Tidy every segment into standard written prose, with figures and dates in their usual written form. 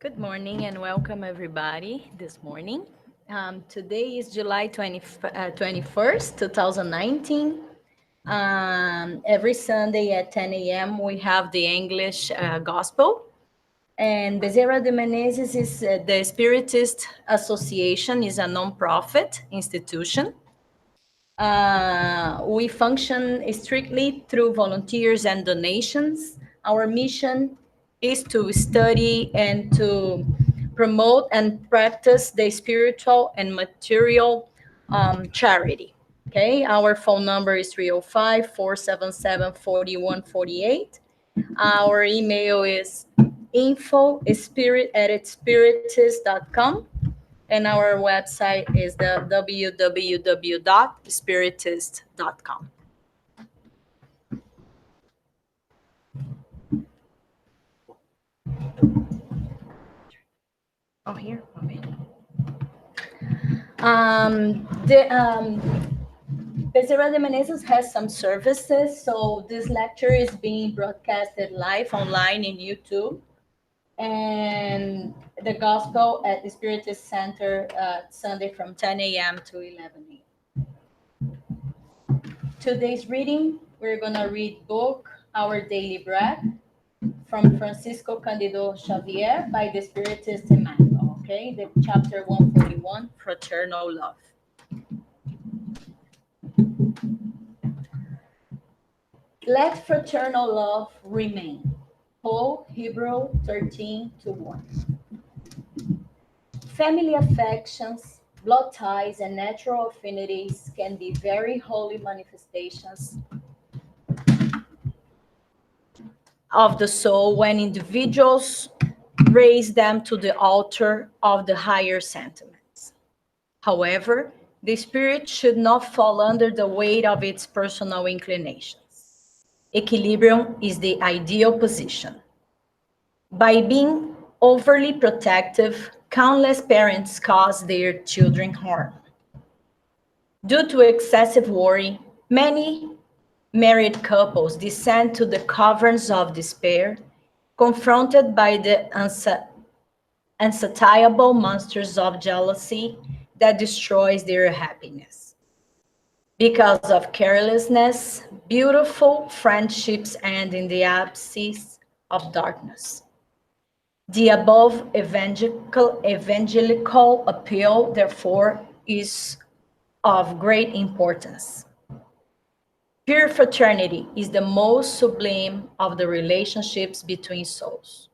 Good morning and welcome everybody this morning. Today is July 21st, 2019. Every Sunday at 10 a.m. we have the English Gospel. And Bezerra de Menezes is the Spiritist Association, is a non-profit institution. We function strictly through volunteers and donations. Our mission is to study and to promote and practice the spiritual and material charity. Okay, our phone number is 305-477-4148. Our email is info@spiritist.com, and our website is the www.spiritist.com. Oh, here. Okay. Bezerra de Menezes has some services, so this lecture is being broadcasted live online in YouTube, and the gospel at the Spiritist Center Sunday from 10 a.m. to 11 a.m. Today's reading, we're going to read book Our Daily Bread from Francisco Candido Xavier by the Spiritist Emmanuel, okay? The chapter 141, Fraternal Love. Let fraternal love remain. Paul, Hebrew 13:1. Family affections, blood ties, and natural affinities can be very holy manifestations of the soul when individuals raise them to the altar of the higher sentiments. However, the spirit should not fall under the weight of its personal inclinations. Equilibrium is the ideal position. By being overly protective, countless parents cause their children harm. Due to excessive worry, many married couples descend to the caverns of despair, confronted by the insatiable monsters of jealousy that destroys their happiness. Because of carelessness, beautiful friendships end in the abscess of darkness. The above evangelical appeal, therefore, is of great importance. Pure fraternity is the most sublime of the relationships between souls.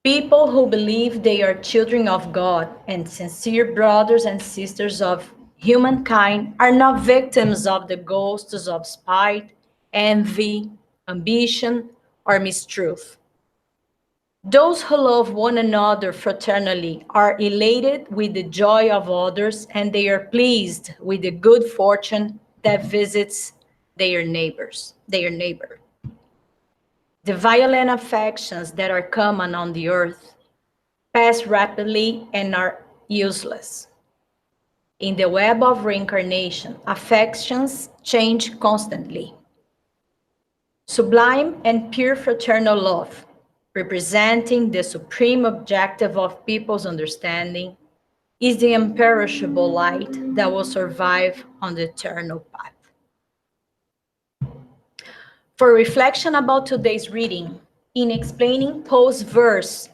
People who believe they are children of God and sincere brothers and sisters of humankind are not victims of the ghosts of spite, envy, ambition, or mistruth. Those who love one another fraternally are elated with the joy of others, and they are pleased with the good fortune that visits their neighbor. The violent affections that are common on the earth pass rapidly and are useless. In the web of reincarnation, affections change constantly. Sublime and pure fraternal love, representing the supreme objective of people's understanding, is the imperishable light that will survive on the eternal path. For reflection about today's reading, in explaining Paul's verse,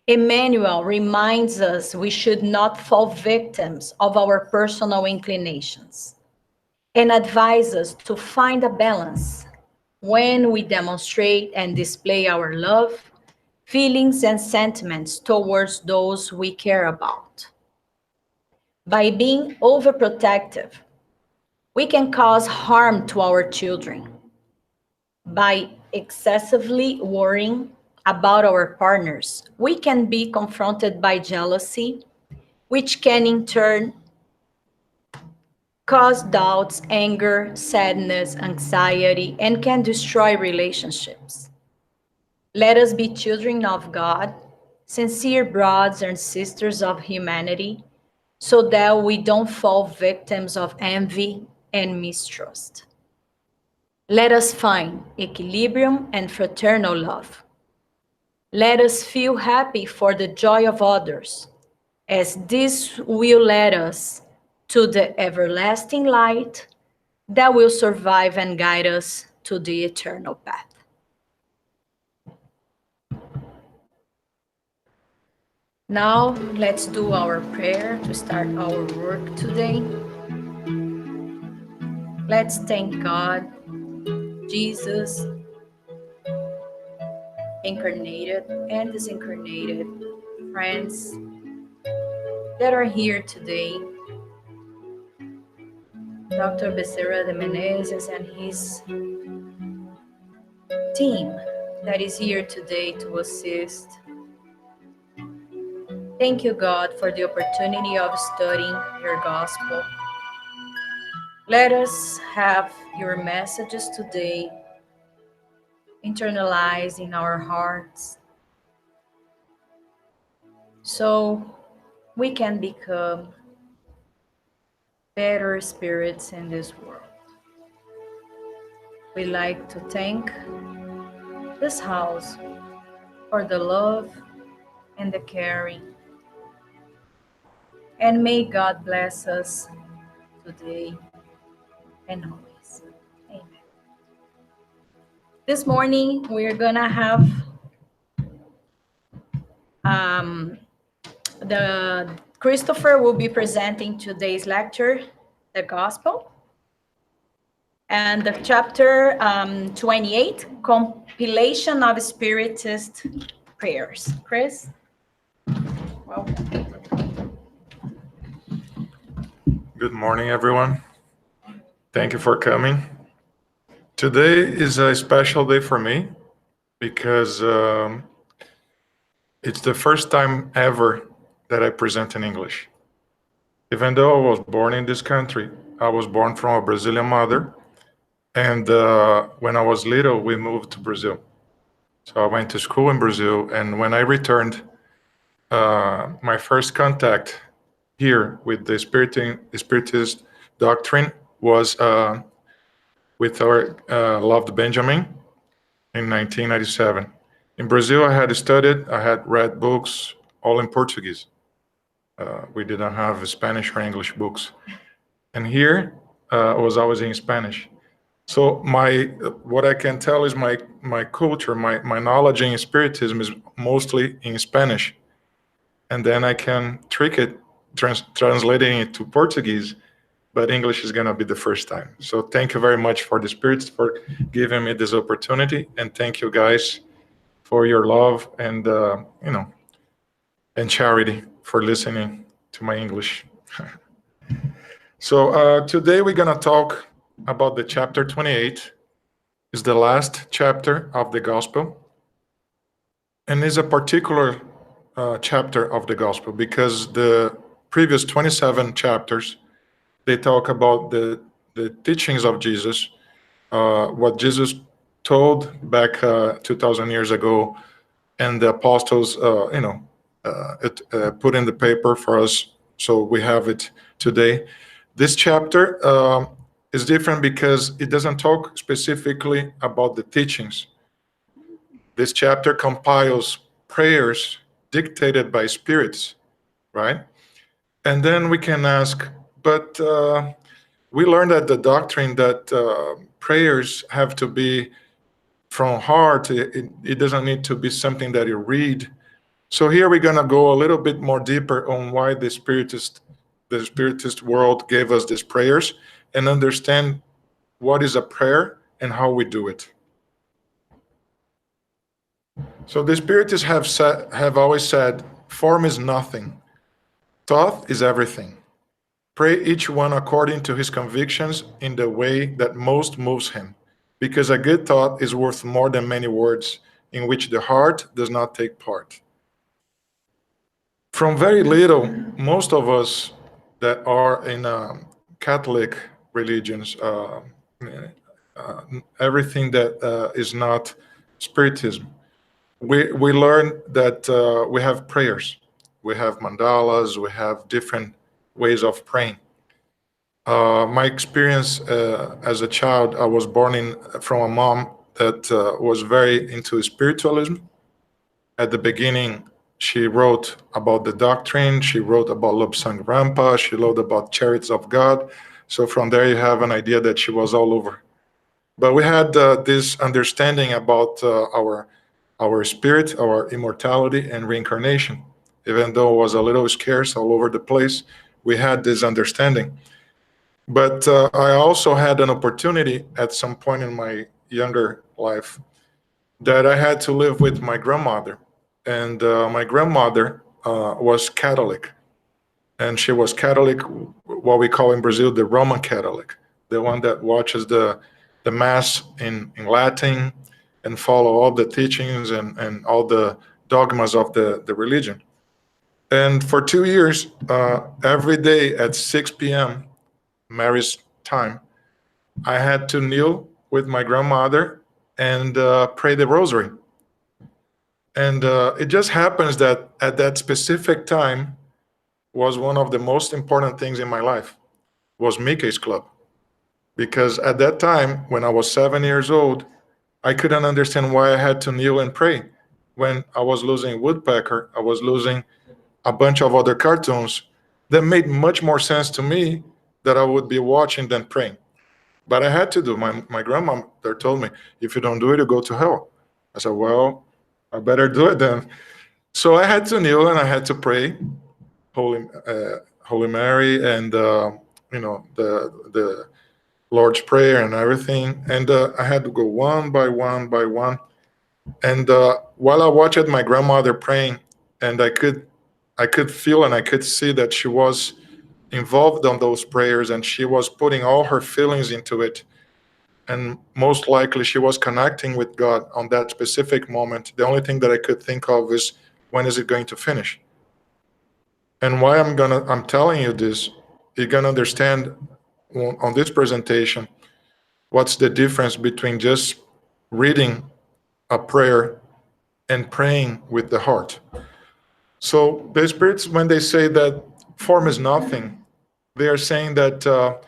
Emmanuel reminds us we should not fall victims of our personal inclinations and advises us to find a balance when we demonstrate and display our love, feelings, and sentiments towards those we care about. By being overprotective, we can cause harm to our children. By excessively worrying about our partners, we can be confronted by jealousy, which can in turn cause doubts, anger, sadness, anxiety, and can destroy relationships. Let us be children of God, sincere brothers and sisters of humanity, so that we don't fall victims of envy and mistrust. Let us find equilibrium and fraternal love. Let us feel happy for the joy of others, as this will lead us to the everlasting light that will survive and guide us to the eternal path. Now, let's do our prayer to start our work today. Let's thank God, Jesus, incarnated and disincarnated friends that are here today. Dr. Becerra de Menezes and his team that is here today to assist. Thank you, God, for the opportunity of studying your gospel. Let us have your messages today internalized in our hearts so we can become better spirits in this world. We like to thank this house for the love and the caring. And may God bless us today and always. Amen. This morning, we're gonna have the Christopher will be presenting today's lecture, the Gospel, and the chapter 28, compilation of Spiritist prayers. Chris, welcome. Good morning, everyone. Thank you for coming. Today is a special day for me because it's the first time ever that I present in English. Even though I was born in this country, I was born from a Brazilian mother. And when I was little, we moved to Brazil. So I went to school in Brazil. And when I returned, my first contact here with the Spiritist doctrine was with our loved Benjamin in 1997. In Brazil, I had studied, I had read books, all in Portuguese. We didn't have Spanish or English books. And here, I was always in Spanish. So what I can tell is my culture, my knowledge in Spiritism is mostly in Spanish. And then I can trick it, translating it to Portuguese, but English is gonna be the first time. So thank you very much for the Spirits for giving me this opportunity, and thank you guys for your love and and charity for listening to my English. So today we're gonna talk about the chapter 28. It's the last chapter of the Gospel, and is a particular chapter of the Gospel because the previous 27 chapters, they talk about the teachings of Jesus, what Jesus told back 2,000 years ago, and the apostles, put in the paper for us, so we have it today. This chapter is different because it doesn't talk specifically about the teachings. This chapter compiles prayers dictated by spirits, right? And then we can ask, but we learned that the doctrine that prayers have to be from heart. It doesn't need to be something that you read. So here we're gonna go a little bit more deeper on why the Spiritist world gave us these prayers, and understand what is a prayer and how we do it. So the Spiritists have always said, form is nothing, thought is everything. Pray each one according to his convictions in the way that most moves him, because a good thought is worth more than many words in which the heart does not take part. From very little, most of us that are in Catholic religions, everything that is not Spiritism, we learn that we have prayers, we have mandalas, we have different ways of praying. My experience as a child, I was born from a mom that was very into spiritualism. At the beginning, she wrote about the doctrine. She wrote about Lobsang Rampa. She wrote about Chariots of God. So from there, you have an idea that she was all over. But we had this understanding about our spirit, our immortality, and reincarnation. Even though it was a little scarce all over the place, we had this understanding. But I also had an opportunity at some point in my younger life that I had to live with my grandmother. And my grandmother was Catholic. And she was Catholic, what we call in Brazil the Roman Catholic, the one that watches the Mass in Latin and follow all the teachings and all the dogmas of the religion. And for 2 years, every day at 6 p.m., Mary's time, I had to kneel with my grandmother and pray the rosary. And it just happens that at that specific time was one of the most important things in my life, was Mickey's Club. Because at that time, when I was 7 years old, I couldn't understand why I had to kneel and pray. When I was losing Woodpecker, I was losing a bunch of other cartoons that made much more sense to me that I would be watching than praying. But I had to do. My grandmother told me, if you don't do it, you go to hell. I said, well, I better do it then. So I had to kneel and I had to pray, Holy Mary, and the Lord's Prayer and everything. And I had to go one by one by one. And while I watched my grandmother praying, and I could feel and I could see that she was involved on those prayers and she was putting all her feelings into it. And most likely she was connecting with God on that specific moment. The only thing that I could think of is, when is it going to finish? And why I'm telling you this, you're gonna understand on this presentation what's the difference between just reading a prayer and praying with the heart. So the spirits, when they say that form is nothing, they are saying that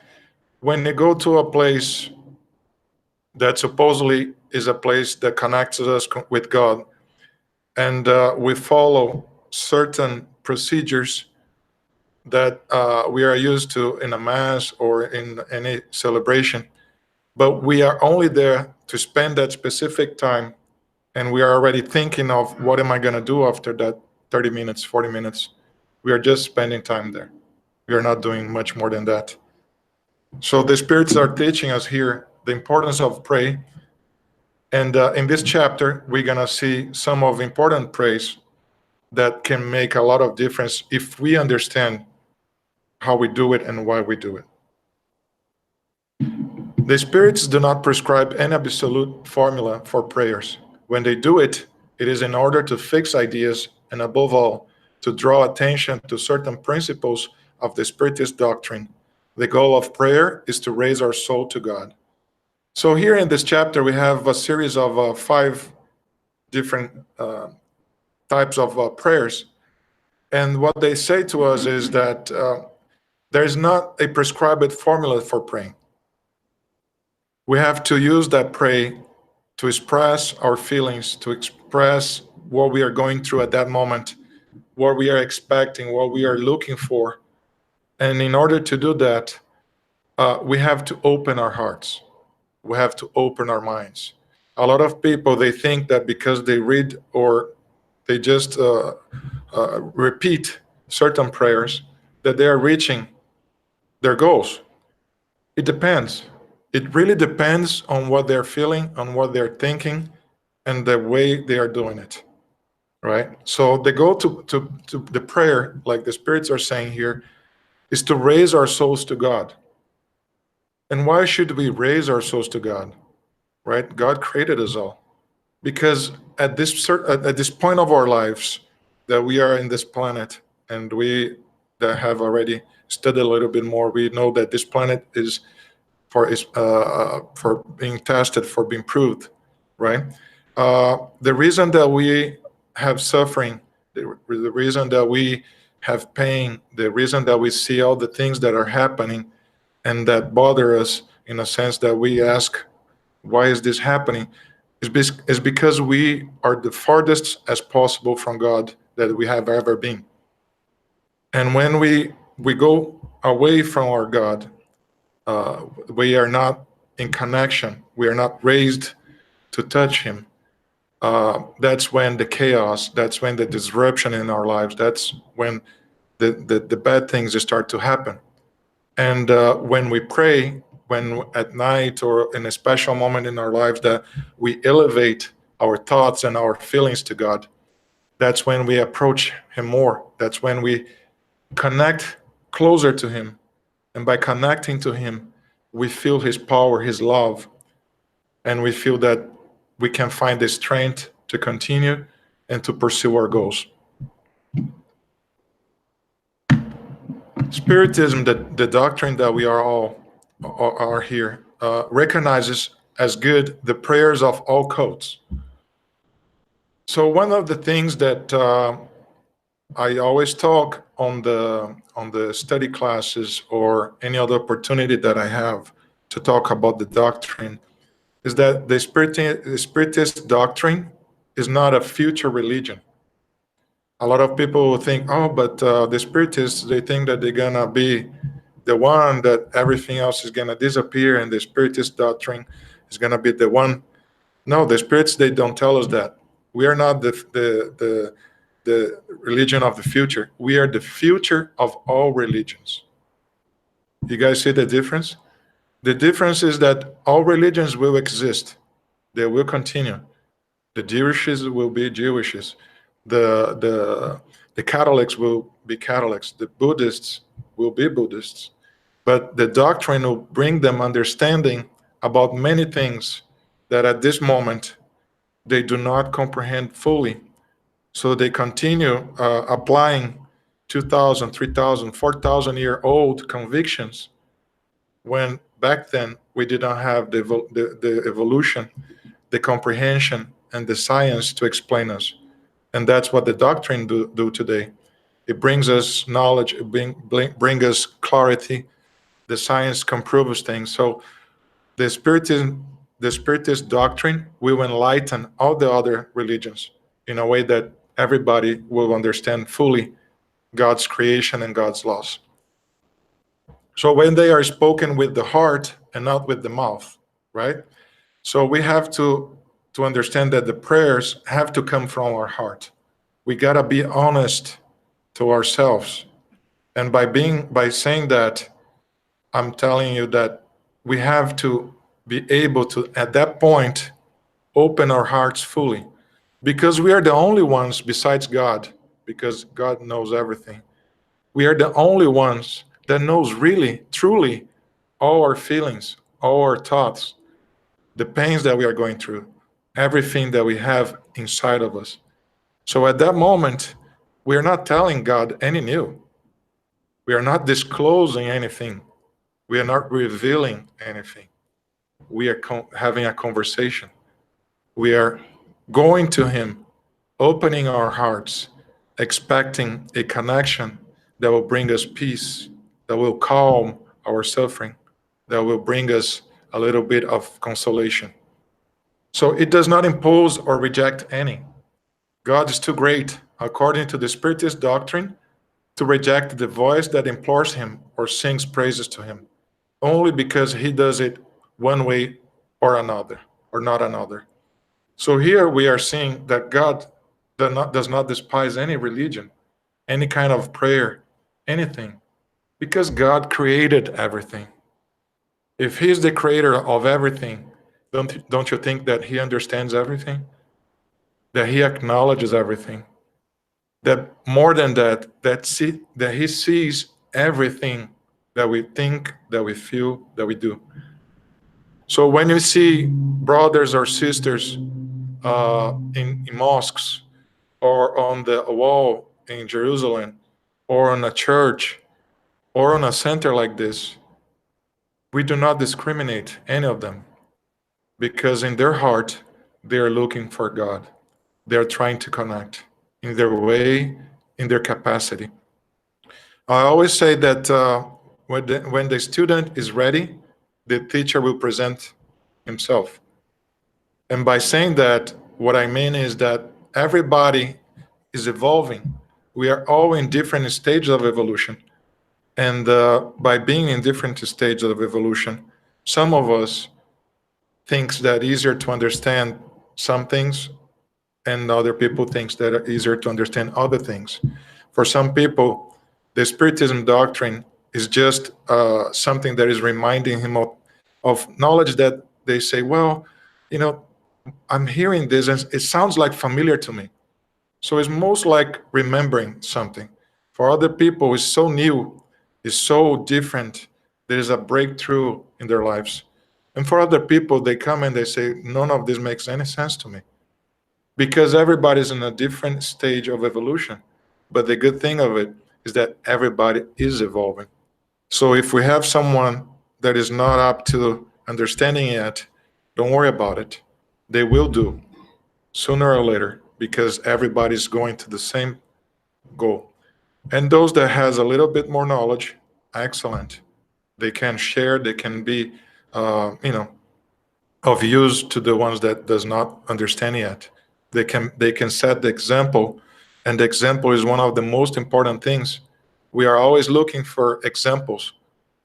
when they go to a place that supposedly is a place that connects us with God, and we follow certain procedures that we are used to in a mass or in any celebration, but we are only there to spend that specific time, and we are already thinking of what am I going to do after that 30 minutes, 40 minutes. We are just spending time there. We are not doing much more than that. So the spirits are teaching us here the importance of prayer. And in this chapter, we're going to see some of important prayers that can make a lot of difference if we understand how we do it and why we do it. The spirits do not prescribe any absolute formula for prayers. When they do it, it is in order to fix ideas and, above all, to draw attention to certain principles of the Spiritist doctrine. The goal of prayer is to raise our soul to God. So here in this chapter, we have a series of 5 different types of prayers. And what they say to us is that there's not a prescribed formula for praying. We have to use that prayer to express our feelings, to express what we are going through at that moment, what we are expecting, what we are looking for. And in order to do that, we have to open our hearts. We have to open our minds. A lot of people, they think that because they read or they just repeat certain prayers, that they are reaching their goals. It depends. It really depends on what they're feeling, on what they're thinking, and the way they are doing it, right? So the goal to the prayer, like the spirits are saying here, is to raise our souls to God. And why should we raise our souls to God, right? God created us all. Because at this point of our lives that we are in this planet, and we that have already studied a little bit more, we know that this planet is for being tested, for being proved, right? The reason that we have suffering, the reason that we have pain, the reason that we see all the things that are happening and that bother us, in a sense that we ask, why is this happening? is because we are the farthest as possible from God that we have ever been. And when we go away from our God, we are not in connection. We are not raised to touch Him. That's when the chaos, that's when the disruption in our lives, that's when the bad things start to happen. And when we pray, when at night or in a special moment in our lives that we elevate our thoughts and our feelings to God, that's when we approach Him more. That's when we connect closer to Him. And by connecting to Him, we feel His power, His love, and we feel that we can find the strength to continue and to pursue our goals. Spiritism, the doctrine that we are all are here, recognizes as good the prayers of all cults. So one of the things that I always talk on the study classes or any other opportunity that I have to talk about the doctrine is that the Spiritist doctrine is not a future religion. A lot of people think, oh, but the Spiritists, they think that they're gonna be the one that everything else is gonna disappear, and the Spiritist doctrine is gonna be the one. No, the Spirits, they don't tell us that. We are not the religion of the future. We are the future of all religions. You guys see the difference? The difference is that all religions will exist. They will continue. The Jewishes will be Jewishes. The Catholics will be Catholics. The Buddhists will be Buddhists. But the doctrine will bring them understanding about many things that at this moment they do not comprehend fully. So they continue applying 2,000, 3,000, 4,000-year-old convictions when back then we did not have the evolution, the comprehension, and the science to explain us. And that's what the doctrine do today. It brings us knowledge, it bring us clarity. The science can prove us things. So the Spiritist doctrine will enlighten all the other religions in a way that everybody will understand fully God's creation and God's laws. So when they are spoken with the heart and not with the mouth, right? So we have to understand that the prayers have to come from our heart. We gotta be honest to ourselves. And by saying that, I'm telling you that we have to be able to, at that point, open our hearts fully. Because we are the only ones besides God, because God knows everything. We are the only ones that knows really, truly, all our feelings, all our thoughts, the pains that we are going through, everything that we have inside of us. So at that moment, we are not telling God any new. We are not disclosing anything. We are not revealing anything. We are having a conversation. We are going to Him, opening our hearts, expecting a connection that will bring us peace, that will calm our suffering, that will bring us a little bit of consolation. So it does not impose or reject any. God is too great, according to the Spiritist doctrine, to reject the voice that implores Him or sings praises to Him, only because He does it one way or another, or not another. So here we are seeing that God does not despise any religion, any kind of prayer, anything, because God created everything. If He's the creator of everything, don't you think that He understands everything? That He acknowledges everything? That more than that, that He sees everything that we think, that we feel, that we do. So when you see brothers or sisters in mosques or on the wall in Jerusalem or on a church or on a center like this, we do not discriminate any of them, because in their heart, they are looking for God. They are trying to connect in their way, in their capacity. I always say that when the student is ready, the teacher will present himself. And by saying that, what I mean is that everybody is evolving. We are all in different stages of evolution. And by being in different stages of evolution, some of us thinks that easier to understand some things, and other people thinks that are easier to understand other things. For some people, the Spiritism doctrine is just something that is reminding him of knowledge that they say, well, you know, I'm hearing this and it sounds like familiar to me. So it's most like remembering something. For other people, it's so new, it's so different. There is a breakthrough in their lives. And for other people, they come and they say, none of this makes any sense to me. Because everybody's in a different stage of evolution. But the good thing of it is that everybody is evolving. So if we have someone that is not up to understanding yet, don't worry about it. They will do sooner or later because everybody's going to the same goal. And those that has a little bit more knowledge, excellent. They can share. They can be, of use to the ones that does not understand yet. They can set the example, and the example is one of the most important things. We are always looking for examples,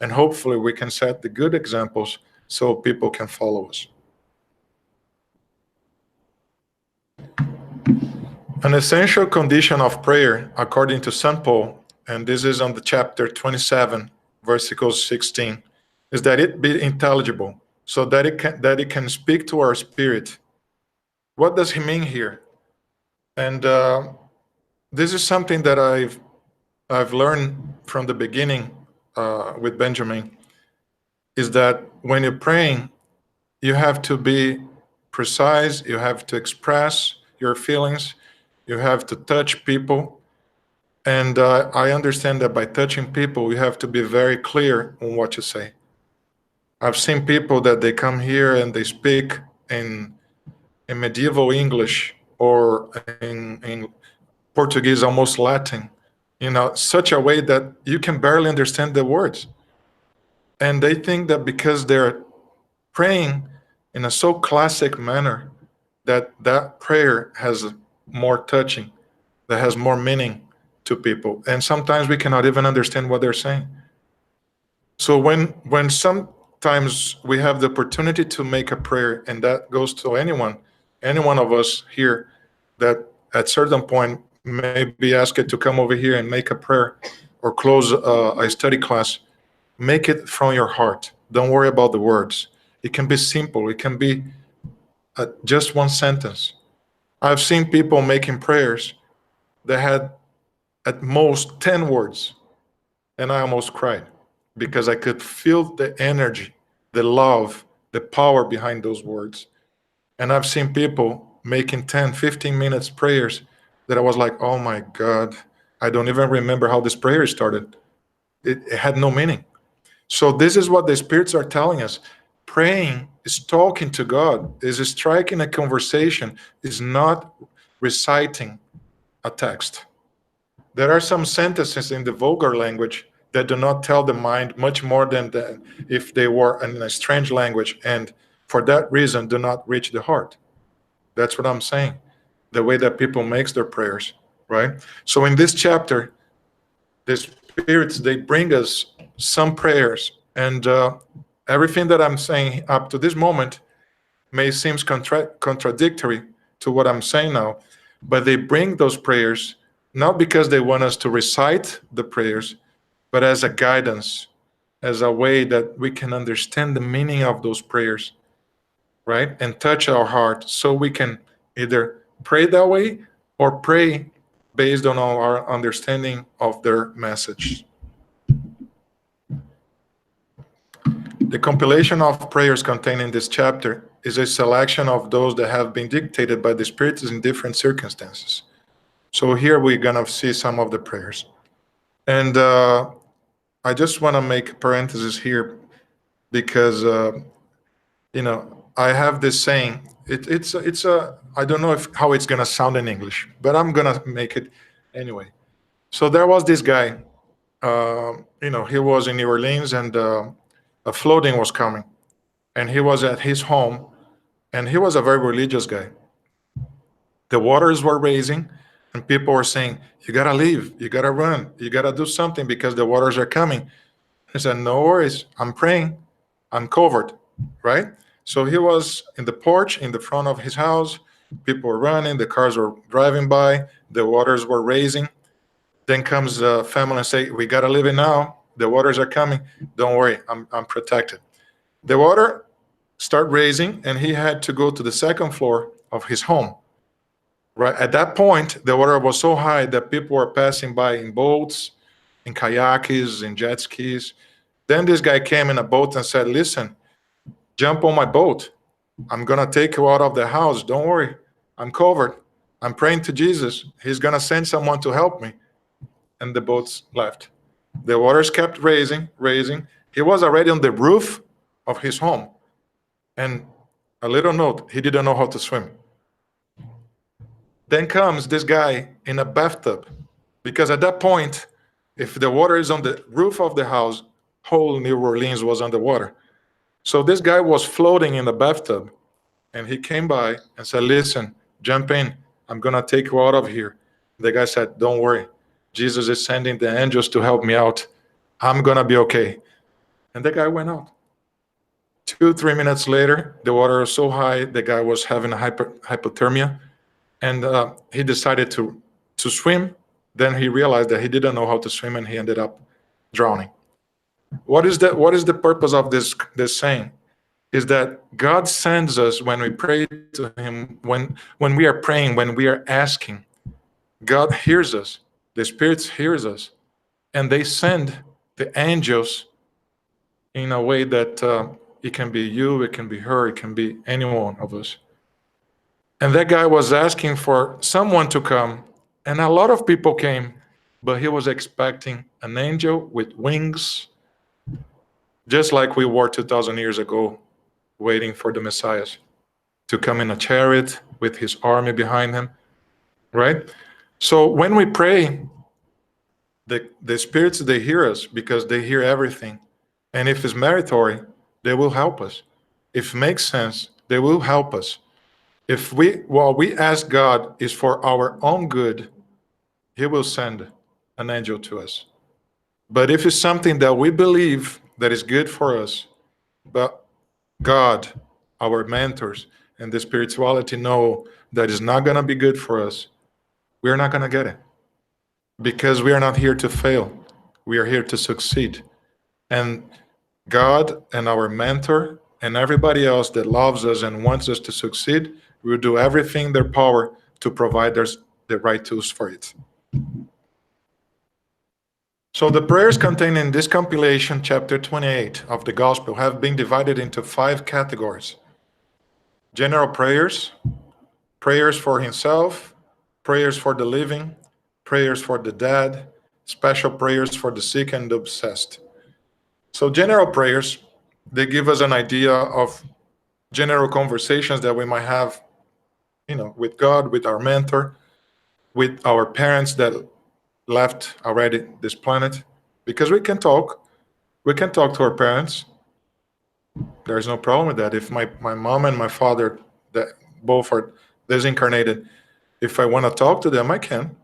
and hopefully we can set the good examples so people can follow us. An essential condition of prayer, according to St. Paul, and this is on the chapter 27, verses 16, is that it be intelligible, so that it can speak to our spirit. What does he mean here? And this is something that I've learned from the beginning with Benjamin, is that when you're praying, you have to be precise, you have to express your feelings, you have to touch people. And I understand that by touching people, you have to be very clear on what you say. I've seen people that they come here and they speak in medieval English or in Portuguese, almost Latin, such a way that you can barely understand the words. And they think that because they're praying in a so classic manner, that prayer has more touching, that has more meaning to people. And sometimes we cannot even understand what they're saying. So when sometimes we have the opportunity to make a prayer, and that goes to any one of us here, that at certain point may be asked to come over here and make a prayer or close a study class, make it from your heart. Don't worry about the words. It can be simple. It can be just one sentence. I've seen people making prayers that had at most 10 words, and I almost cried because I could feel the energy, the love, the power behind those words. And I've seen people making 10, 15 minutes prayers that I was like, oh my God, I don't even remember how this prayer started. It had no meaning. So this is what the spirits are telling us. Praying is talking to God, is striking a conversation, is not reciting a text. There are some sentences in the vulgar language that do not tell the mind much more than if they were in a strange language, and for that reason do not reach the heart. That's what I'm saying. The way that people makes their prayers, right? So in this chapter, the spirits, they bring us some prayers, and everything that I'm saying up to this moment may seem contradictory to what I'm saying now, but they bring those prayers not because they want us to recite the prayers, but as a guidance, as a way that we can understand the meaning of those prayers, right? And touch our heart so we can either pray that way or pray based on our understanding of their message. The compilation of prayers contained in this chapter is a selection of those that have been dictated by the Spirits in different circumstances. So here we're going to see some of the prayers. And I just want to make a parenthesis here because, I have this saying. I don't know how it's going to sound in English, but I'm going to make it anyway. So there was this guy, he was in New Orleans, and a flooding was coming. And he was at his home, And he was a very religious guy. The waters were raising, and people were saying, "You gotta leave, you gotta run, you gotta do something because the waters are coming." He said, "No worries, I'm praying, I'm covered," right? So he was in the porch in the front of his house. People were running, the cars were driving by, the waters were raising. Then comes the family and say, "We gotta leave it now. The waters are coming. Don't worry, I'm protected." The water started raising, and he had to go to the second floor of his home. Right at that point, the water was so high that people were passing by in boats, in kayaks, in jet skis. Then this guy came in a boat and said, "Listen, jump on my boat. I'm gonna take you out of the house. Don't worry, I'm covered. I'm praying to Jesus. He's gonna send someone to help me." And the boats left. The waters kept raising, raising. He was already on the roof of his home. And a little note, he didn't know how to swim. Then comes this guy in a bathtub. Because at that point, if the water is on the roof of the house, whole New Orleans was underwater. So this guy was floating in the bathtub, and he came by and said, "Listen, jump in. I'm going to take you out of here." The guy said, "Don't worry. Jesus is sending the angels to help me out. I'm going to be okay." And the guy went out. 2, 3 minutes later, the water was so high, the guy was having a hypothermia, and he decided to swim. Then he realized that he didn't know how to swim, and he ended up drowning. What is the purpose of this saying? Is that God sends us when we pray to Him, when we are praying, when we are asking. God hears us. The spirits hears us, and they send the angels in a way that it can be you, it can be her, it can be any one of us. And that guy was asking for someone to come, and a lot of people came, but he was expecting an angel with wings, just like we were 2,000 years ago, waiting for the Messiah to come in a chariot with his army behind him, right? So when we pray, the spirits, they hear us because they hear everything. And if it's meritory, they will help us. If it makes sense, they will help us. If what we ask God is for our own good, He will send an angel to us. But if it's something that we believe that is good for us, but God, our mentors, and the spirituality know that is not going to be good for us, we're not going to get it. Because we are not here to fail. We are here to succeed. And God and our mentor and everybody else that loves us and wants us to succeed will do everything in their power to provide us the right tools for it. So the prayers contained in this compilation, chapter 28 of the Gospel, have been divided into 5 categories. General prayers, prayers for himself, prayers for the living, prayers for the dead, special prayers for the sick and the obsessed. So general prayers, they give us an idea of general conversations that we might have, with God, with our mentor, with our parents that left already this planet, because we can talk to our parents. There's no problem with that. If my mom and my father, that both are disincarnated, if I want to talk to them, I can.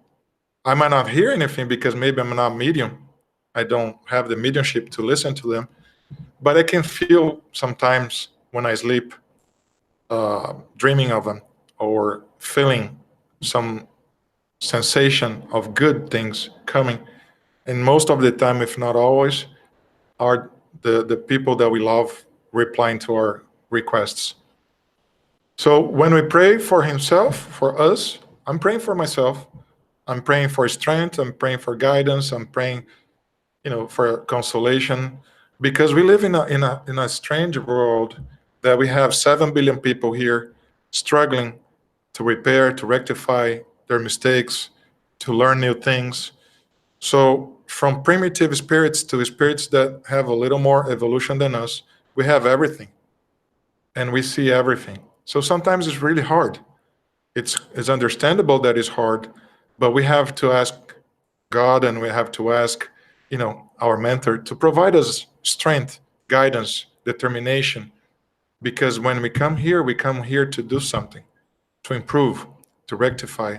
I might not hear anything because maybe I'm not medium. I don't have the mediumship to listen to them, but I can feel sometimes when I sleep, dreaming of them or feeling some sensation of good things coming. And most of the time, if not always, are the people that we love replying to our requests. So when we pray for himself, for us, I'm praying for myself. I'm praying for strength. I'm praying for guidance. I'm praying, for consolation, because we live in a strange world that we have 7 billion people here struggling to repair, to rectify their mistakes, to learn new things. So from primitive spirits to spirits that have a little more evolution than us, we have everything, and we see everything. So sometimes it's really hard. It's understandable that it's hard, but we have to ask God, and we have to ask, our mentor to provide us strength, guidance, determination, Because when we come here to do something, to improve, to rectify.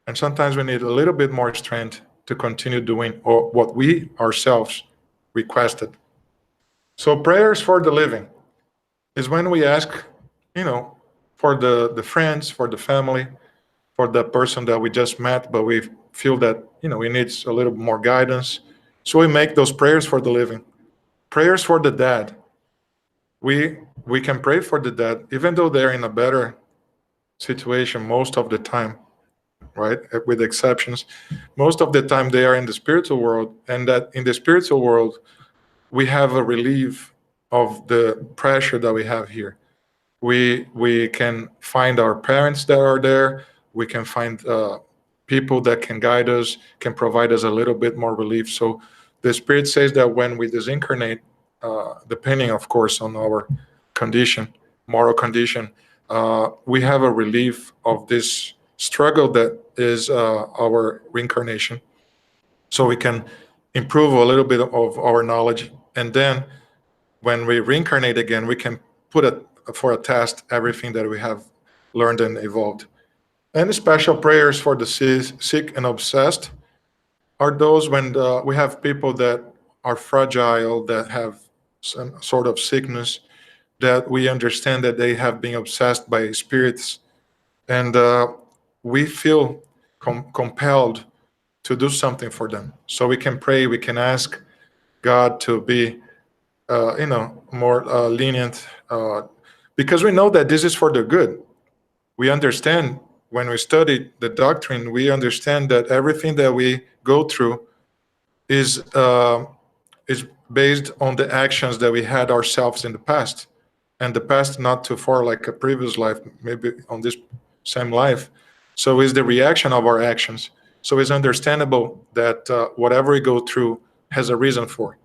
And sometimes we need a little bit more strength to continue doing what we ourselves requested. So prayers for the living is when we ask, for the friends, for the family, for the person that we just met, but we feel that, we need a little more guidance. So we make those prayers for the living. Prayers for the dead. We can pray for the dead, even though they're in a better situation most of the time, right? With exceptions. Most of the time they are in the spiritual world, and that in the spiritual world, we have a relief of the pressure that we have here. We can find our parents that are there. We can find people that can guide us, can provide us a little bit more relief. So the Spirit says that when we disincarnate, depending, of course, on our condition, moral condition, we have a relief of this struggle that is our reincarnation. So we can improve a little bit of our knowledge. And then when we reincarnate again, we can put for a test everything that we have learned and evolved. And special prayers for the sick and obsessed are those when we have people that are fragile, that have some sort of sickness, that we understand that they have been obsessed by spirits. And we feel compelled to do something for them. So we can pray, we can ask God to be, more lenient, because we know that this is for the good. We understand when we study the doctrine, we understand that everything that we go through is based on the actions that we had ourselves in the past, and the past not too far, like a previous life, maybe on this same life. So it's the reaction of our actions. So it's understandable that whatever we go through has a reason for.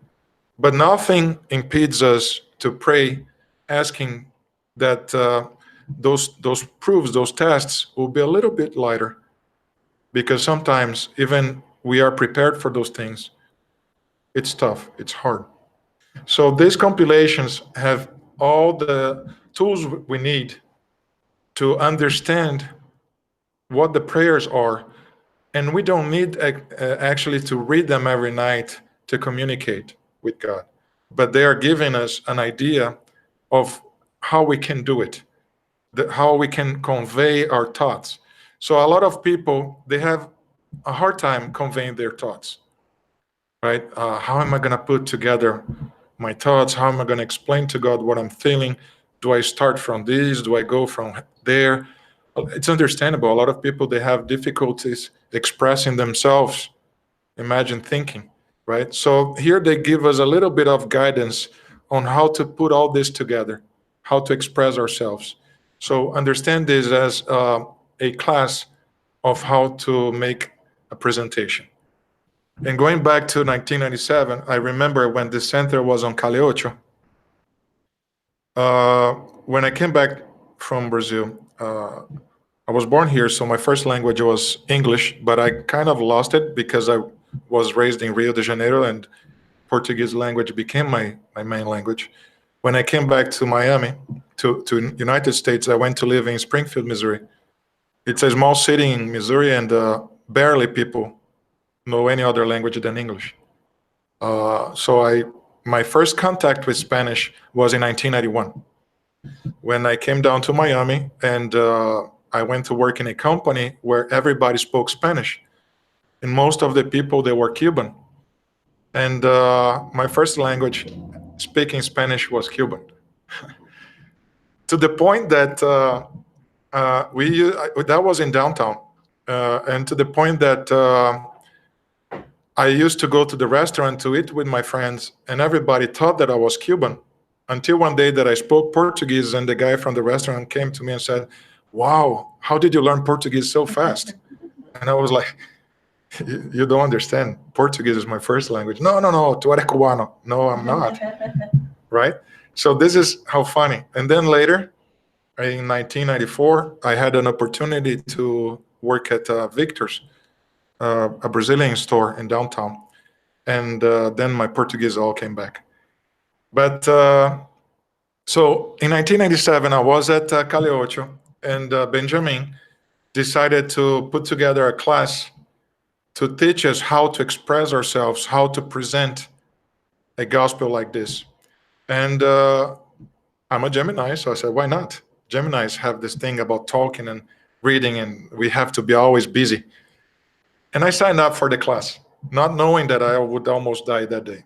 But nothing impedes us to pray, asking that those proofs, those tests, will be a little bit lighter, because sometimes even we are prepared for those things. It's tough. It's hard. So these compilations have all the tools we need to understand what the prayers are, and we don't need actually to read them every night to communicate with God, but they are giving us an idea of how we can do it, how we can convey our thoughts. So a lot of people, they have a hard time conveying their thoughts, right? How am I going to put together my thoughts? How am I going to explain to God what I'm feeling? Do I start from this? Do I go from there? It's understandable. A lot of people, they have difficulties expressing themselves. Imagine thinking, right? So here they give us a little bit of guidance on how to put all this together, how to express ourselves. So understand this as a class of how to make a presentation. And going back to 1997, I remember when the center was on Caleocho. When I came back from Brazil, I was born here, so my first language was English, but I kind of lost it because I was raised in Rio de Janeiro, and Portuguese language became my main language. When I came back to Miami, to United States, I went to live in Springfield, Missouri. It's a small city in Missouri, and barely people know any other language than English. So my first contact with Spanish was in 1991, when I came down to Miami, and I went to work in a company where everybody spoke Spanish, and most of the people, they were Cuban. And my first language speaking Spanish was Cuban, to the point that that was in downtown, and to the point that I used to go to the restaurant to eat with my friends, and everybody thought that I was Cuban, until one day that I spoke Portuguese, and the guy from the restaurant came to me and said, "Wow, how did you learn Portuguese so fast?" And I was like, "You don't understand. Portuguese is my first language." No, no, no, tu eres cubano. No, I'm not. Right? So this is how funny. And then later, in 1994, I had an opportunity to work at Victor's, a Brazilian store in downtown. And then my Portuguese all came back. But So in 1997, I was at Caliocho, and Benjamin decided to put together a class to teach us how to express ourselves, how to present a gospel like this. And I'm a Gemini, so I said, why not? Geminis have this thing about talking and reading, and we have to be always busy. And I signed up for the class, not knowing that I would almost die that day.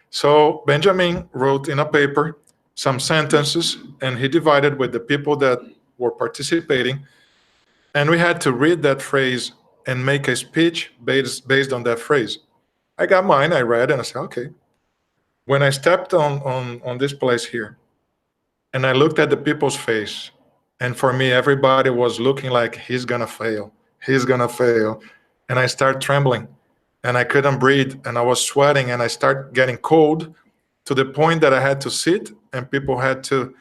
So Benjamin wrote in a paper some sentences, and he divided with the people that were participating. And we had to read that phrase and make a speech based on that phrase. I got mine, I read, and I said, okay. When I stepped on this place here, and I looked at the people's face, and for me, everybody was looking like he's gonna fail. He's gonna fail. And I started trembling, and I couldn't breathe, and I was sweating, and I started getting cold to the point that I had to sit, and people had to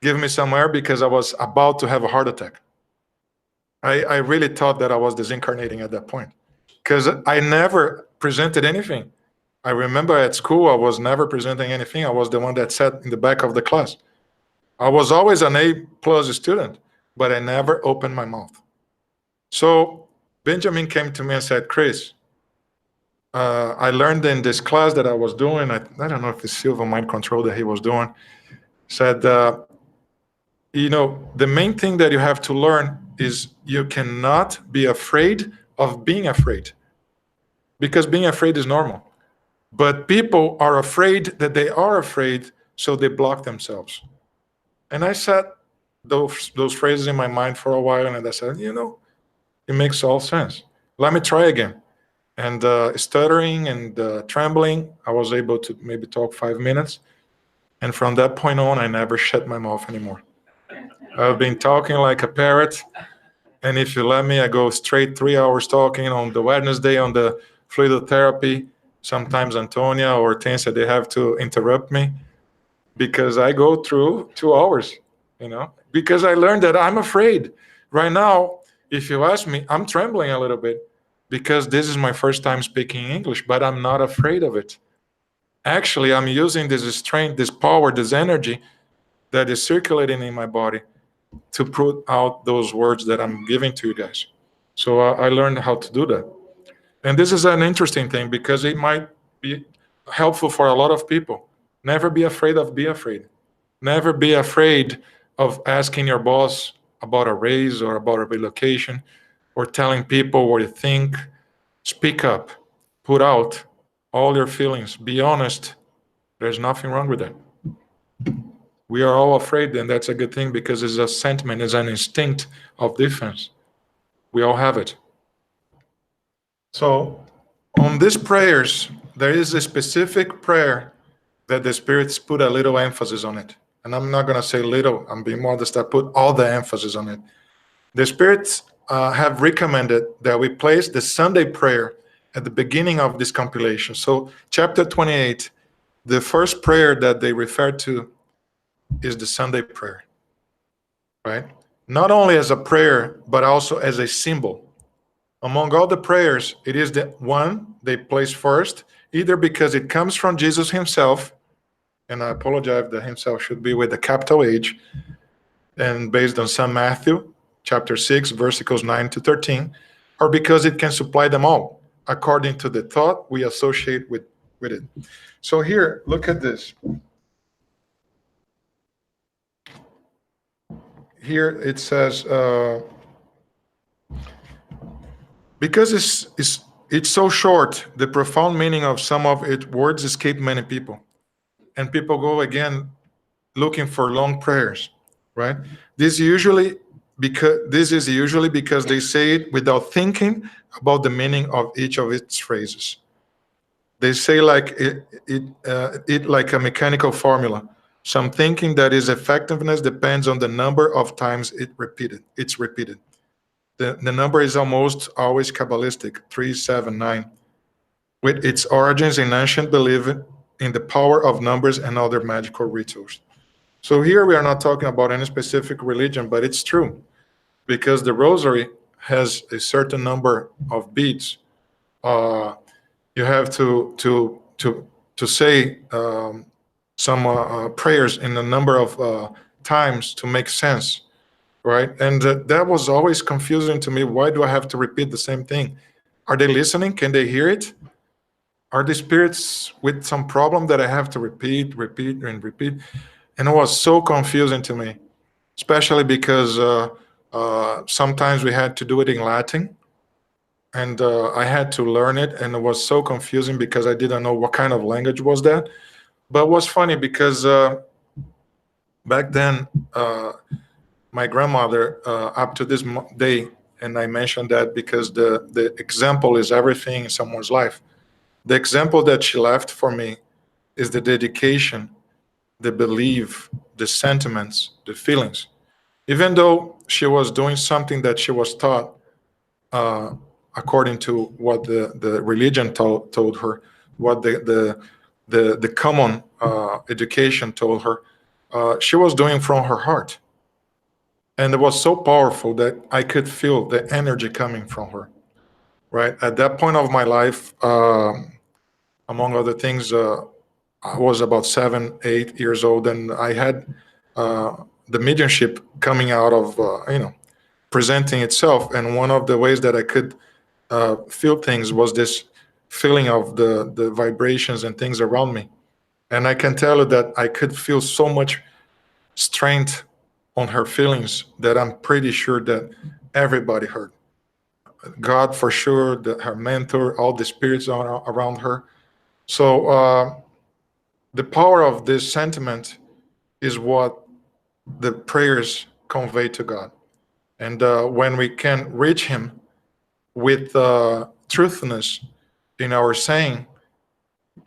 give me some air because I was about to have a heart attack. I really thought that I was disincarnating at that point because I never presented anything. I remember at school, I was never presenting anything. I was the one that sat in the back of the class. I was always an A+ student, but I never opened my mouth. So Benjamin came to me and said, Chris, I learned in this class that I was doing, I don't know if it's silver mind control that he was doing, said, the main thing that you have to learn is you cannot be afraid of being afraid, because being afraid is normal. But people are afraid that they are afraid, so they block themselves. And I said those phrases in my mind for a while, and I said, it makes all sense. Let me try again. And stuttering and trembling, I was able to maybe talk 5 minutes. And from that point on, I never shut my mouth anymore. I've been talking like a parrot. And if you let me, I go straight 3 hours talking on the Wednesday on the fluid therapy. Sometimes Antonia or Tensa, they have to interrupt me because I go through 2 hours, because I learned that I'm afraid. Right now, if you ask me, I'm trembling a little bit because this is my first time speaking English, but I'm not afraid of it. Actually, I'm using this strength, this power, this energy that is circulating in my body to put out those words that I'm giving to you guys. So I learned how to do that. And this is an interesting thing because it might be helpful for a lot of people. Never be afraid of being afraid. Never be afraid of asking your boss about a raise or about a relocation or telling people what you think. Speak up. Put out all your feelings. Be honest. There's nothing wrong with that. We are all afraid, and that's a good thing because it's a sentiment, it's an instinct of defense. We all have it. So on these prayers, there is a specific prayer that the spirits put a little emphasis on it. And I'm not going to say little, I'm being modest, I put all the emphasis on it. The spirits have recommended that we place the Sunday prayer at the beginning of this compilation. So chapter 28, the first prayer that they refer to is the Sunday prayer, right? Not only as a prayer, but also as a symbol. Among all the prayers, it is the one they place first, either because it comes from Jesus himself, and I apologize that himself should be with a capital H, and based on St. Matthew, chapter 6, verses 9 to 13, or because it can supply them all, according to the thought we associate with it. So here, look at this. Here it says, because it's so short, the profound meaning of some of its words escape many people. And people go again looking for long prayers, right? This is usually because they say it without thinking about the meaning of each of its phrases. They say like it like a mechanical formula. Some thinking that its effectiveness depends on the number of times it's repeated. The number is almost always Kabbalistic, 379, with its origins in ancient belief in the power of numbers and other magical rituals. So here we are not talking about any specific religion, but it's true, because the rosary has a certain number of beads. You have to say some prayers in a number of times to make sense, right? And that was always confusing to me. Why do I have to repeat the same thing? Are they listening? Can they hear it? Are the spirits with some problem that I have to repeat, repeat, and repeat? And it was so confusing to me, especially because sometimes we had to do it in Latin, and I had to learn it, and it was so confusing because I didn't know what kind of language was that. But it was funny because back then, my grandmother, up to this day, and I mentioned that because the example is everything in someone's life. The example that she left for me is the dedication, the belief, the sentiments, the feelings. Even though she was doing something that she was taught uh, according to what the religion told her, what the common education told her, she was doing from her heart. And it was so powerful that I could feel the energy coming from her. Right at that point of my life, among other things, I was about 7, 8 years old, and I had the mediumship coming out of presenting itself. And one of the ways that I could feel things was this feeling of the vibrations and things around me. And I can tell you that I could feel so much strength on her feelings that I'm pretty sure that everybody heard. God for sure, her mentor, all the spirits around her. So the power of this sentiment is what the prayers convey to God. And when we can reach Him with truthfulness in our saying,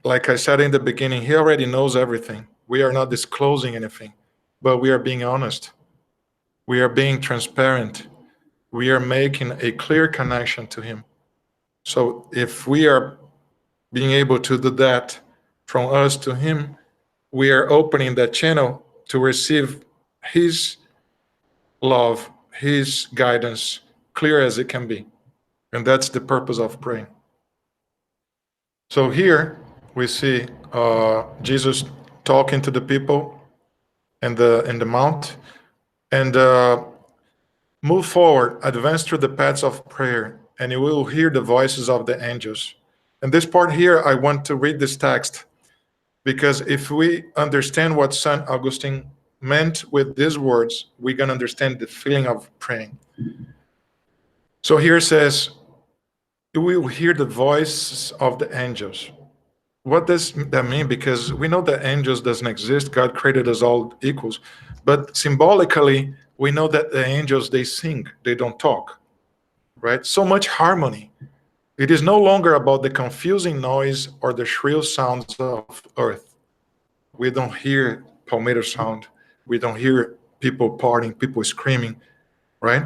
like I said in the beginning, He already knows everything. We are not disclosing anything, but we are being honest. We are being transparent. We are making a clear connection to Him. So if we are being able to do that from us to Him, we are opening that channel to receive His love, His guidance, clear as it can be. And that's the purpose of praying. So here we see Jesus talking to the people in the mount, and move forward, advance through the paths of prayer, and you will hear the voices of the angels. And this part here, I want to read this text because if we understand what St. Augustine meant with these words, we're going to understand the feeling of praying. So here it says, you will hear the voice of the angels. What does that mean? Because we know that angels doesn't exist. God created us all equals. But symbolically, we know that the angels, they sing, they don't talk, right? So much harmony. It is no longer about the confusing noise or the shrill sounds of earth. We don't hear palmetto sound. We don't hear people partying, people screaming, right?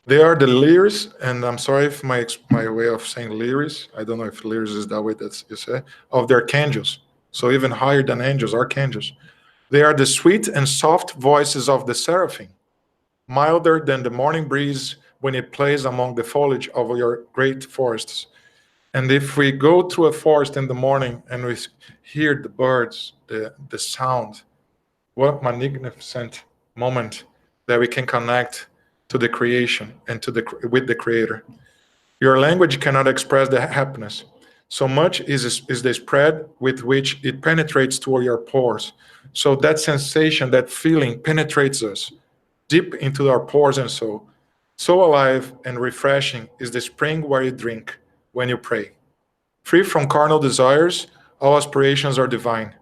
They are the lyres, and I'm sorry if my way of saying lyres, I don't know if lyres is that way that you say, of the archangels. So even higher than angels, archangels. They are the sweet and soft voices of the seraphim, milder than the morning breeze when it plays among the foliage of your great forests. And if we go through a forest in the morning and we hear the birds, the sound, what magnificent moment that we can connect to the creation and with the Creator. Your language cannot express the happiness. So much is the spread with which it penetrates to your pores. So that sensation, that feeling penetrates us deep into our pores and soul. So alive and refreshing is the spring where you drink when you pray. Free from carnal desires, all aspirations are divine.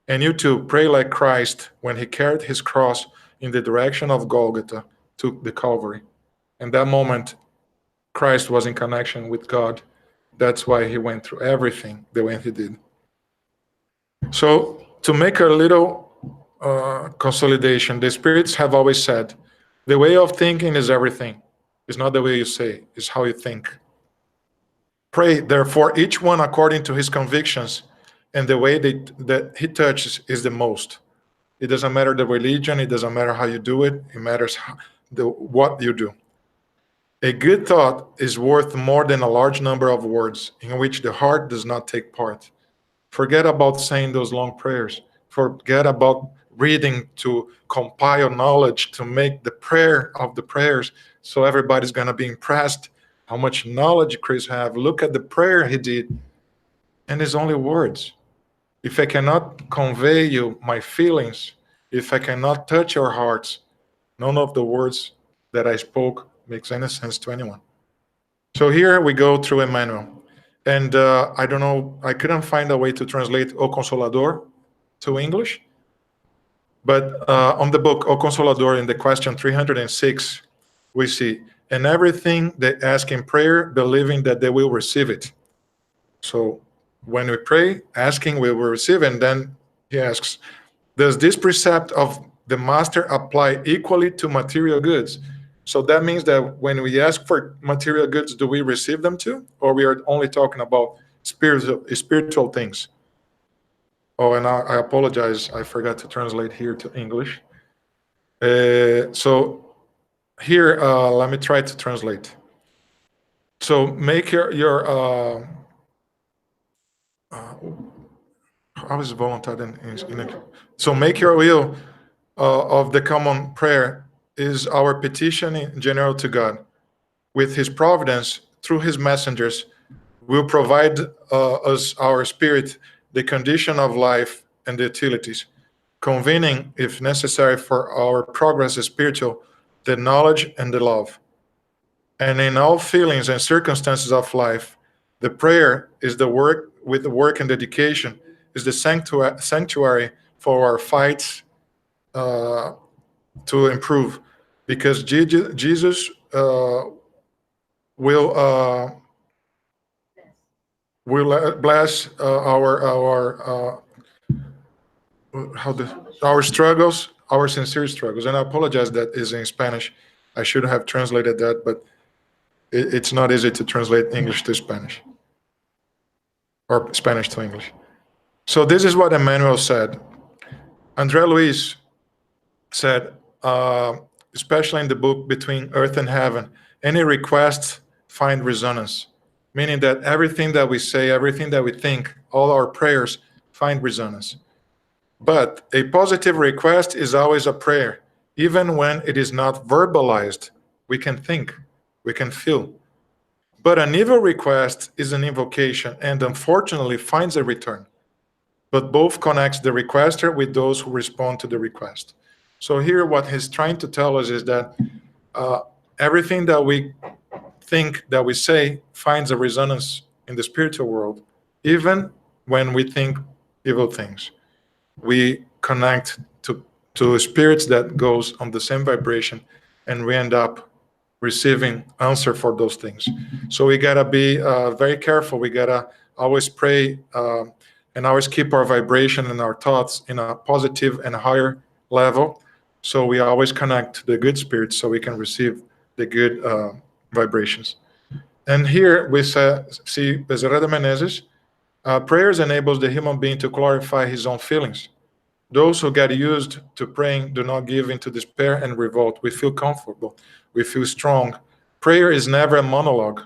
And you too pray like Christ when he carried his cross in the direction of Golgotha to the Calvary. In that moment, Christ was in connection with God. That's why he went through everything the way he did. So, to make a little consolidation, the spirits have always said, the way of thinking is everything. It's not the way you say, it's how you think. Pray, therefore, each one according to his convictions, and the way that he touches is the most. It doesn't matter the religion, it doesn't matter how you do it, it matters what you do. A good thought is worth more than a large number of words in which the heart does not take part. Forget about saying those long prayers. forget about reading to compile knowledge, to make the prayer of the prayers, so everybody's going to be impressed how much knowledge Chris have. Look at the prayer he did, and it's only words. If I cannot convey you my feelings, if I cannot touch your hearts, none of the words that I spoke makes any sense to anyone. So here we go through Emmanuel. And I don't know, I couldn't find a way to translate O Consolador to English. But on the book, O Consolador, in the question 306, we see, and everything they ask in prayer, believing that they will receive it. So when we pray, asking, we will receive. And then he asks, does this precept of the master apply equally to material goods? So that means that when we ask for material goods, do we receive them too? Or we are only talking about spiritual things? Oh, and I apologize. I forgot to translate here to English. So here, let me try to translate. So make your how is voluntad in English? So make your will of the common prayer is our petition in general to God. With his providence, through his messengers, will provide us, our spirit, the condition of life and the utilities, convening, if necessary for our progress as spiritual, the knowledge and the love. And in all feelings and circumstances of life, the prayer is the work with the work and dedication, is the sanctuary for our fights to improve, because Jesus will bless our struggles, our sincere struggles. And I apologize that is in Spanish. I should have translated that, but it's not easy to translate English to Spanish or Spanish to English. So this is what Emmanuel said. André Luis said, especially in the book Between Earth and Heaven, any requests find resonance, meaning that everything that we say, everything that we think, all our prayers find resonance. But a positive request is always a prayer. Even when it is not verbalized, we can think, we can feel. But an evil request is an invocation and unfortunately finds a return. But both connects the requester with those who respond to the request. So here what he's trying to tell us is that everything that we think, that we say, finds a resonance in the spiritual world, even when we think evil things. We connect to spirits that goes on the same vibration, and we end up receiving answer for those things. So we gotta be very careful. We gotta always pray and always keep our vibration and our thoughts in a positive and higher level. So we always connect to the good spirits so we can receive the good vibrations. And here we see Bezerra de Menezes, prayers enables the human being to clarify his own feelings. Those who get used to praying do not give into despair and revolt. We feel comfortable. We feel strong. Prayer is never a monologue.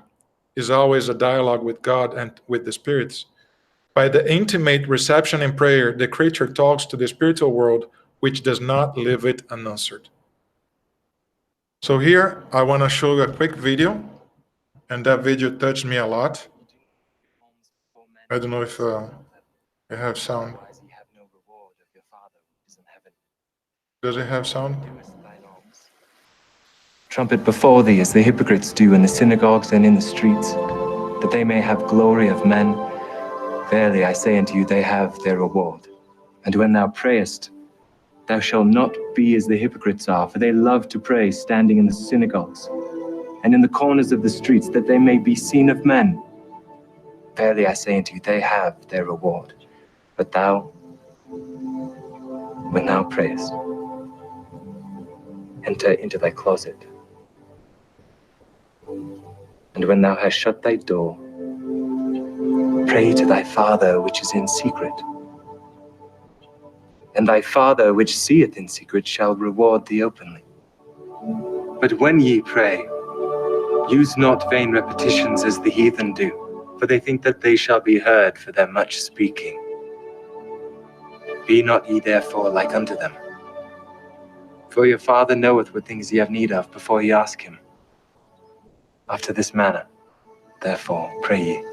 It's always a dialogue with God and with the spirits. By the intimate reception in prayer, the creature talks to the spiritual world, which does not leave it unanswered. So here, I want to show you a quick video, and that video touched me a lot. I don't know if I have sound. Does it have sound? Trumpet before thee as the hypocrites do in the synagogues and in the streets, that they may have glory of men. Verily I say unto you, they have their reward. And when thou prayest, thou shalt not be as the hypocrites are, for they love to pray standing in the synagogues and in the corners of the streets, that they may be seen of men. Verily I say unto you, they have their reward. But thou, when thou prayest, enter into thy closet, and when thou hast shut thy door, pray to thy Father which is in secret. And thy Father which seeth in secret shall reward thee openly. But when ye pray, use not vain repetitions as the heathen do, for they think that they shall be heard for their much speaking. Be not ye therefore like unto them. For your Father knoweth what things ye have need of before ye ask him. After this manner, therefore, pray ye.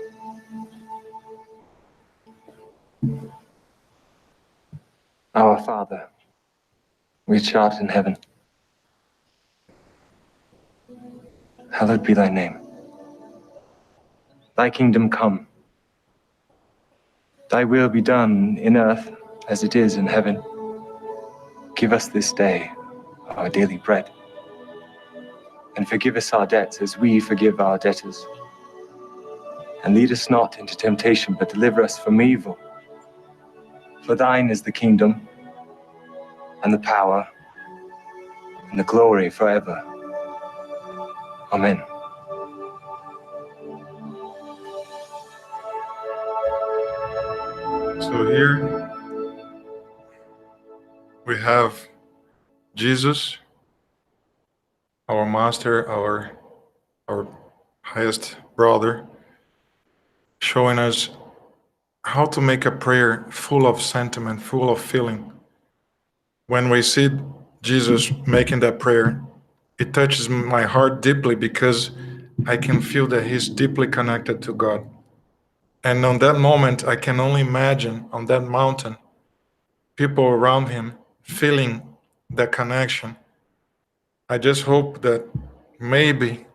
Our Father, which art in heaven, hallowed be thy name. Thy kingdom come. Thy will be done in earth as it is in heaven. Give us this day our daily bread. And forgive us our debts as we forgive our debtors. And lead us not into temptation, but deliver us from evil. For thine is the kingdom, and the power, and the glory forever. Amen. So here we have Jesus, our master, our highest brother, showing us how to make a prayer full of sentiment, full of feeling. When we see Jesus making that prayer, it touches my heart deeply because I can feel that he's deeply connected to God. And on that moment, I can only imagine on that mountain, people around him feeling that connection. I just hope that maybe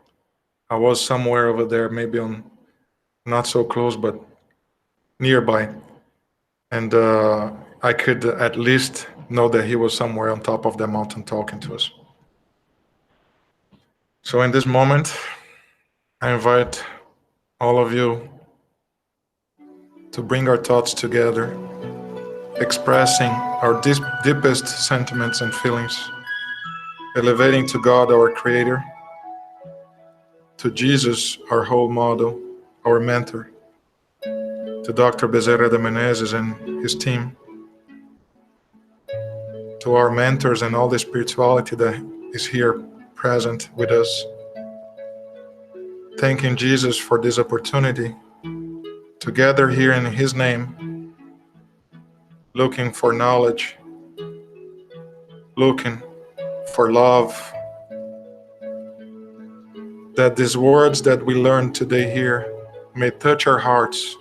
I was somewhere over there, maybe on not so close, but nearby. And I could at least know that he was somewhere on top of the mountain talking to us. So in this moment, I invite all of you to bring our thoughts together, expressing our deepest sentiments and feelings, elevating to God, our Creator, to Jesus, our whole model, our mentor, to Dr. Bezerra de Menezes and his team, to our mentors and all the spirituality that is here present with us. Thanking Jesus for this opportunity to gather here in his name, looking for knowledge, looking for love, that these words that we learned today here may touch our hearts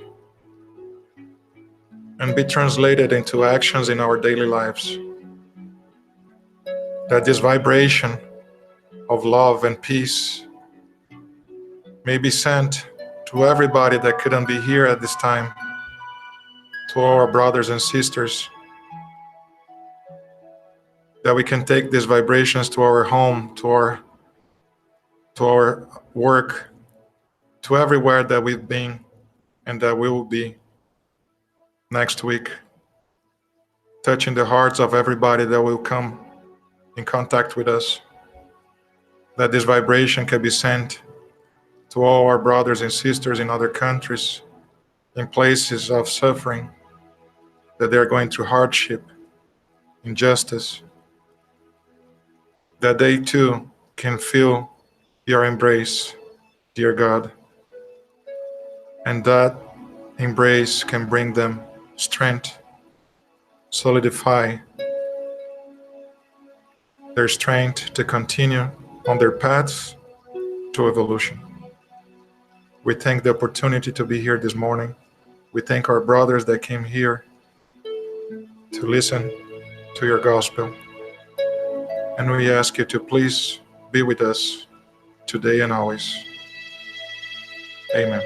and be translated into actions in our daily lives. That this vibration of love and peace may be sent to everybody that couldn't be here at this time, to our brothers and sisters, that we can take these vibrations to our home, to our work, to everywhere that we've been and that we will be next week, touching the hearts of everybody that will come in contact with us, that this vibration can be sent to all our brothers and sisters in other countries, in places of suffering, that they are going through hardship, injustice, that they too can feel your embrace, dear God, and that embrace can bring them strength, solidify their strength to continue on their paths to evolution. We thank the opportunity to be here this morning. We thank our brothers that came here to listen to your gospel. And we ask you to please be with us today and always. Amen.